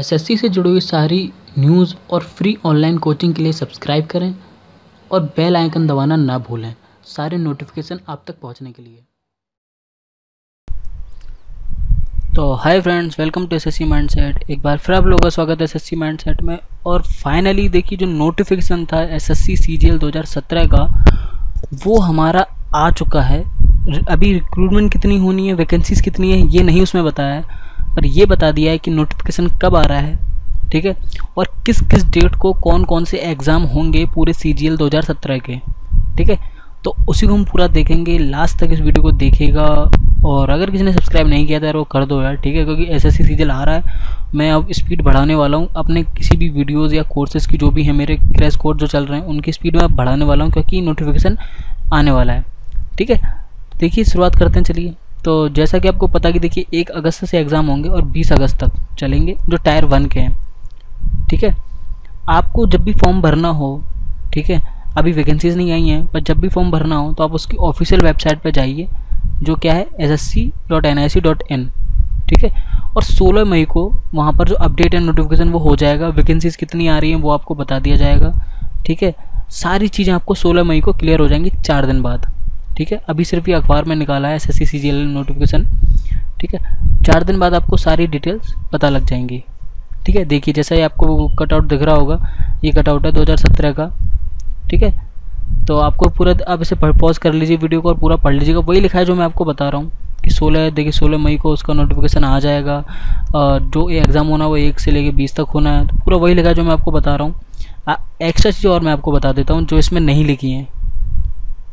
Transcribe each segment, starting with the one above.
SSC से जुड़ी हुई सारी न्यूज़ और फ्री ऑनलाइन कोचिंग के लिए सब्सक्राइब करें और बेल आइकन दबाना ना भूलें सारे नोटिफिकेशन आप तक पहुंचने के लिए। तो hi friends, welcome to SSC mindset. एक बार फिर आप लोगों का स्वागत है एसएससी माइंडसेट में। और फाइनली देखिए, जो नोटिफिकेशन था एसएससी सीजीएल 2017 का, वो हमारा आ चुका है। अभी रिक्रूटमेंट कितनी होनी है, वैकेंसीज कितनी है, ये नहीं उसमें बताया है, पर ये बता दिया है कि नोटिफिकेशन कब आ रहा है, ठीक है, और किस किस डेट को कौन कौन से एग्ज़ाम होंगे पूरे सीजीएल 2017 के, ठीक है। तो उसी को हम पूरा देखेंगे, लास्ट तक इस वीडियो को देखिएगा। और अगर किसी ने सब्सक्राइब नहीं किया था यार, वो कर दो यार, ठीक है, क्योंकि एसएससी सीजीएल आ रहा है। मैं अब स्पीड बढ़ाने वाला हूँ अपने किसी भी वीडियोज़ या कोर्सेज़ की, जो भी है मेरे क्रैश कोर्स जो चल रहे हैं उनकी स्पीड में बढ़ाने वाला हूँ, क्योंकि नोटिफिकेशन आने वाला है, ठीक है। देखिए, शुरुआत करते हैं, चलिए। तो जैसा कि आपको पता कि देखिए 1 अगस्त से एग्ज़ाम होंगे और 20 अगस्त तक चलेंगे, जो टायर 1 के हैं, ठीक है। आपको जब भी फॉर्म भरना हो, ठीक है, अभी वैकेंसीज नहीं आई हैं, पर जब भी फॉर्म भरना हो तो आप उसकी ऑफिशियल वेबसाइट पर जाइए, जो क्या है ssc.nic.in, ठीक है। और 16 मई को वहाँ पर जो अपडेट एंड नोटिफिकेशन वो हो जाएगा, वैकेंसीज कितनी आ रही हैं वो आपको बता दिया जाएगा, ठीक है। सारी चीज़ें आपको 16 मई को क्लियर हो जाएंगी 4 दिन बाद, ठीक है। अभी सिर्फ ये अखबार में निकाला है एसएससी सीजीएल नोटिफिकेशन, ठीक है। 4 दिन बाद आपको सारी डिटेल्स पता लग जाएंगी, ठीक है। देखिए, जैसा ही आपको कटआउट दिख रहा होगा, ये कटआउट है 2017 का, ठीक है। तो आपको पूरा, आप इसे पॉज कर लीजिए वीडियो को और पूरा पढ़ लीजिएगा। वही लिखा है जो मैं आपको बता रहा हूँ कि 16 मई को उसका नोटिफिकेशन आ जाएगा। जो एग्ज़ाम होना वो 1 से लेकर 20 तक होना है, तो पूरा वही लिखा है जो मैं आपको बता रहा हूँ। एक्स्ट्रा चीज़ और मैं आपको बता देता हूँ जो इसमें नहीं लिखी हैं,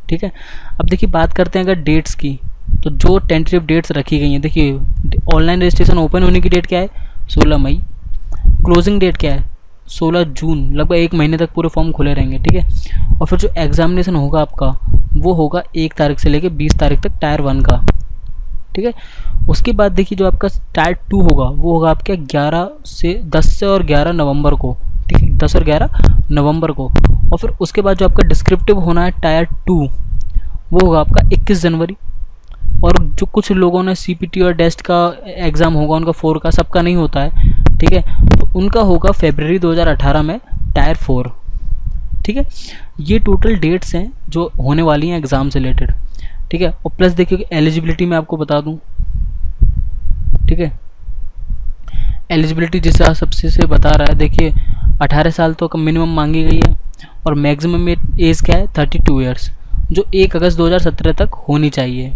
ठीक है। अब देखिए, बात करते हैं अगर डेट्स की, तो जो टेंटेटिव डेट्स रखी गई हैं, देखिए ऑनलाइन रजिस्ट्रेशन ओपन होने की डेट क्या है, 16 मई। क्लोजिंग डेट क्या है, 16 जून। लगभग 1 महीने तक पूरे फॉर्म खुले रहेंगे, ठीक है। और फिर जो एग्जामिनेशन होगा आपका, वो होगा 1 तारीख से लेकर 20 तारीख तक टायर 1 का, ठीक है। उसके बाद देखिए, जो आपका टायर 2 होगा वो होगा आपके 10 और 11 नवंबर को, ठीक है, 10 और 11 नवंबर को। और फिर उसके बाद जो आपका डिस्क्रिप्टिव होना है टायर 2, वो होगा आपका 21 जनवरी। और जो कुछ लोगों ने सीपीटी और डेस्ट का एग्ज़ाम होगा, उनका 4 का, सबका नहीं होता है, ठीक है, तो उनका होगा फरवरी 2018 में टायर 4, ठीक है। ये टोटल डेट्स हैं जो होने वाली हैं एग्ज़ाम से रिलेटेड, ठीक है। और प्लस देखिए, एलिजिबिलिटी मैं आपको बता दूं, ठीक है। एलिजिबिलिटी जिस सबसे से बता रहा है, देखिए 18 साल तो मिनिमम मांगी गई है, और मैक्सिमम एज क्या है 32 ईयर्स, जो 1 अगस्त 2017 तक होनी चाहिए,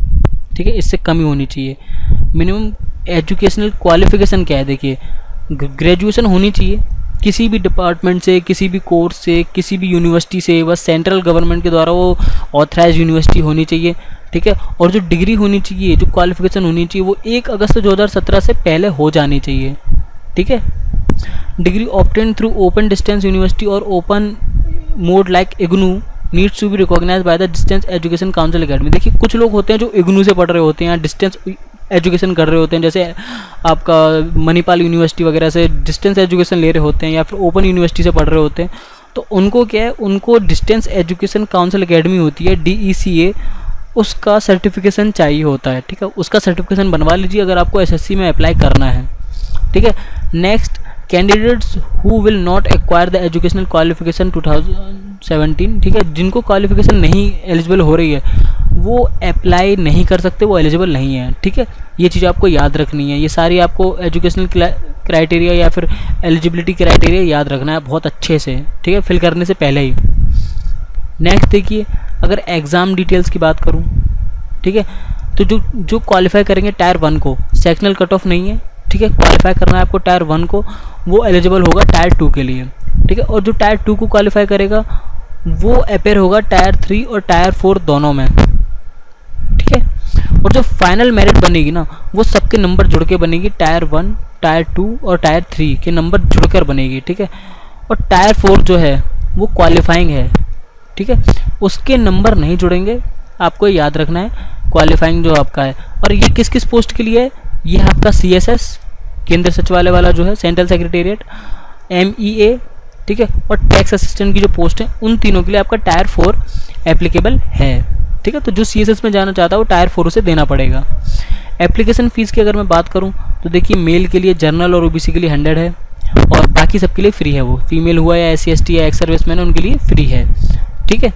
ठीक है, इससे कम ही होनी चाहिए। मिनिमम एजुकेशनल क्वालिफिकेशन क्या है, देखिए ग्रेजुएशन होनी चाहिए किसी भी डिपार्टमेंट से, किसी भी कोर्स से, किसी भी यूनिवर्सिटी से, बस सेंट्रल गवर्नमेंट के द्वारा वो ऑथराइज यूनिवर्सिटी होनी चाहिए, ठीक है। और जो डिग्री होनी चाहिए, जो क्वालिफिकेशन होनी चाहिए, वो 1 अगस्त 2017 से पहले हो जानी चाहिए, ठीक है। Degree obtain through open distance university और open mode like IGNOU needs to be recognise by the distance education council academy. देखिए, कुछ लोग होते हैं जो इग्नू से पढ़ रहे होते हैं, डिस्टेंस एजुकेशन कर रहे होते हैं, जैसे आपका मणिपाल यूनिवर्सिटी वगैरह से डिस्टेंस एजुकेशन ले रहे होते हैं, या फिर ओपन यूनिवर्सिटी से पढ़ रहे होते हैं, तो उनको क्या है, उनको डिस्टेंस एजुकेशन काउंसिल अकेडमी होती है DECA, उसका सर्टिफिकेशन चाहिए होता है, ठीक है। उसका सर्टिफिकेशन बनवा लीजिए अगर आपको एसएससी में अप्लाई करना है, ठीक है। Next, candidates who will not acquire the educational qualification 2017, ठीक है, जिनको क्वालिफिकेशन नहीं एलिजिबल हो रही है वो अप्लाई नहीं कर सकते, वो एलिजिबल नहीं है, ठीक है। ये चीज़ आपको याद रखनी है, ये सारी आपको एजुकेशनल क्राइटेरिया या फिर एलिजिबिलिटी क्राइटेरिया याद रखना है बहुत अच्छे से, ठीक है, फिल करने से पहले ही। नेक्स्ट देखिए, अगर एग्ज़ाम डिटेल्स की बात करूँ, ठीक है, तो जो क्वालिफाई करेंगे टायर 1 को, सेक्शनल कट ऑफ नहीं है, ठीक है, क्वालिफाई करना है आपको टायर 1 को, वो एलिजिबल होगा टायर 2 के लिए, ठीक है। और जो टायर 2 को क्वालिफाई करेगा वो अपेयर होगा टायर 3 और टायर 4 दोनों में, ठीक है। और जो फाइनल मेरिट बनेगी ना, वो सबके नंबर जुड़ के बनेगी, टायर 1, टायर 2 और टायर 3 के नंबर जुड़कर बनेगी, ठीक है। और टायर 4 जो है वो क्वालिफाइंग है, ठीक है, उसके नंबर नहीं जुड़ेंगे, आपको याद रखना है, क्वालिफाइंग जो आपका है। और ये किस किस पोस्ट के लिए है, ये है आपका CSS केंद्र सचिवालय वाला जो है, सेंट्रल सेक्रेटेरिएट, MEA, ठीक है, और टैक्स असिस्टेंट की जो पोस्ट है, उन तीनों के लिए आपका टायर 4 एप्लीकेबल है, ठीक है। तो जो CSS में जाना चाहता है वो टायर 4 से देना पड़ेगा। एप्लीकेशन फ़ीस की अगर मैं बात करूं तो देखिए मेल के लिए जनरल और ओबीसी के लिए 100 है, और बाकी सबके लिए फ्री है। वो फीमेल हुआ या SC ST या एक्स सर्विसमैन है, उनके लिए फ्री है। ठीक है,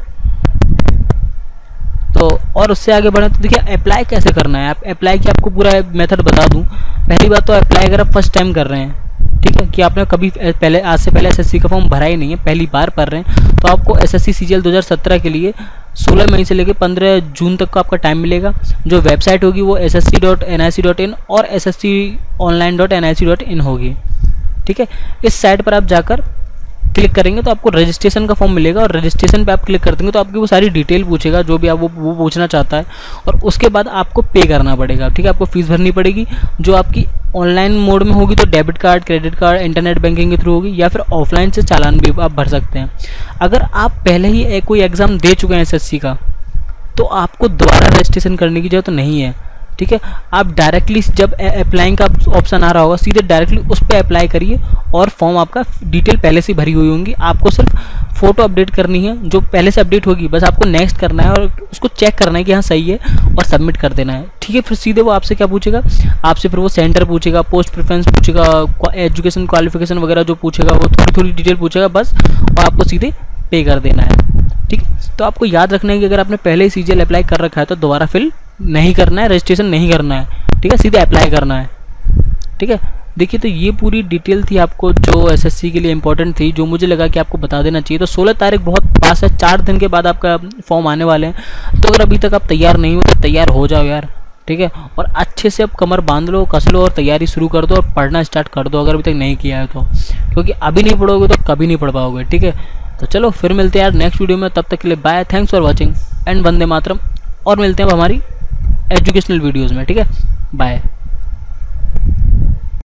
तो और उससे आगे बढ़े तो देखिए अप्लाई कैसे करना है। आप अप्लाई की आपको पूरा मेथड बता दूं। पहली बात तो अप्लाई अगर आप फर्स्ट टाइम कर रहे हैं, ठीक है, कि आपने कभी पहले आज से पहले SSC का फॉर्म भरा ही नहीं है, पहली बार भर रहे हैं, तो आपको SSC CGL 2017 के लिए 16 मई से लेकर 15 जून तक का आपका टाइम मिलेगा। जो वेबसाइट होगी वो ssc.nic.in और ssconline.nic.in होगी। ठीक है, इस साइट पर आप जाकर क्लिक करेंगे तो आपको रजिस्ट्रेशन का फॉर्म मिलेगा, और रजिस्ट्रेशन पे आप क्लिक कर देंगे तो आपकी वो सारी डिटेल पूछेगा जो भी आप वो पूछना चाहता है, और उसके बाद आपको पे करना पड़ेगा। ठीक है, आपको फीस भरनी पड़ेगी, जो आपकी ऑनलाइन मोड में होगी तो debit card, credit card, internet banking के थ्रू होगी, या फिर ऑफलाइन से चालान भी आप भर सकते हैं। अगर आप पहले ही कोई एग्ज़ाम दे चुके हैं SSC का, तो आपको दोबारा रजिस्ट्रेशन करने की जरूरत नहीं है। ठीक है, आप डायरेक्टली जब अप्लाइंग का ऑप्शन आ रहा होगा सीधे डायरेक्टली उस पर अप्लाई करिए, और फॉर्म आपका डिटेल पहले से भरी हुई होंगी। आपको सिर्फ फ़ोटो अपडेट करनी है, जो पहले से अपडेट होगी, बस आपको नेक्स्ट करना है और उसको चेक करना है कि हाँ सही है, और सबमिट कर देना है। ठीक है, फिर सीधे वो आपसे क्या पूछेगा, आपसे फिर वो सेंटर पूछेगा, पोस्ट प्रेफरेंस पूछेगा, एजुकेशन क्वालिफिकेशन वगैरह जो पूछेगा वो थोड़ी थोड़ी डिटेल पूछेगा बस, और आपको सीधे पे कर देना है। ठीक है, तो आपको याद रखना है कि अगर आपने पहले ही CGL अप्लाई कर रखा है तो दोबारा फिल नहीं करना है, रजिस्ट्रेशन नहीं करना है। ठीक है, सीधे अप्लाई करना है। ठीक है, देखिए तो ये पूरी डिटेल थी आपको जो SSC के लिए इंपॉर्टेंट थी, जो मुझे लगा कि आपको बता देना चाहिए। तो 16 तारीख बहुत पास है, 4 दिन के बाद आपका फॉर्म आने वाले हैं। तो अगर अभी तक आप तैयार नहीं हो तो तैयार हो जाओ यार। ठीक है, और अच्छे से अब कमर बांध लो, कस लो, और तैयारी शुरू कर दो, और पढ़ना स्टार्ट कर दो अगर अभी तक नहीं किया है तो, क्योंकि अभी नहीं पढ़ोगे तो कभी नहीं पढ़ पाओगे। ठीक है, तो चलो फिर मिलते हैं यार नेक्स्ट वीडियो में, तब तक के लिए bye, thanks for watching and Vande Mataram. और मिलते हैं अब हमारी एजुकेशनल वीडियोज़ में। ठीक है, बाय।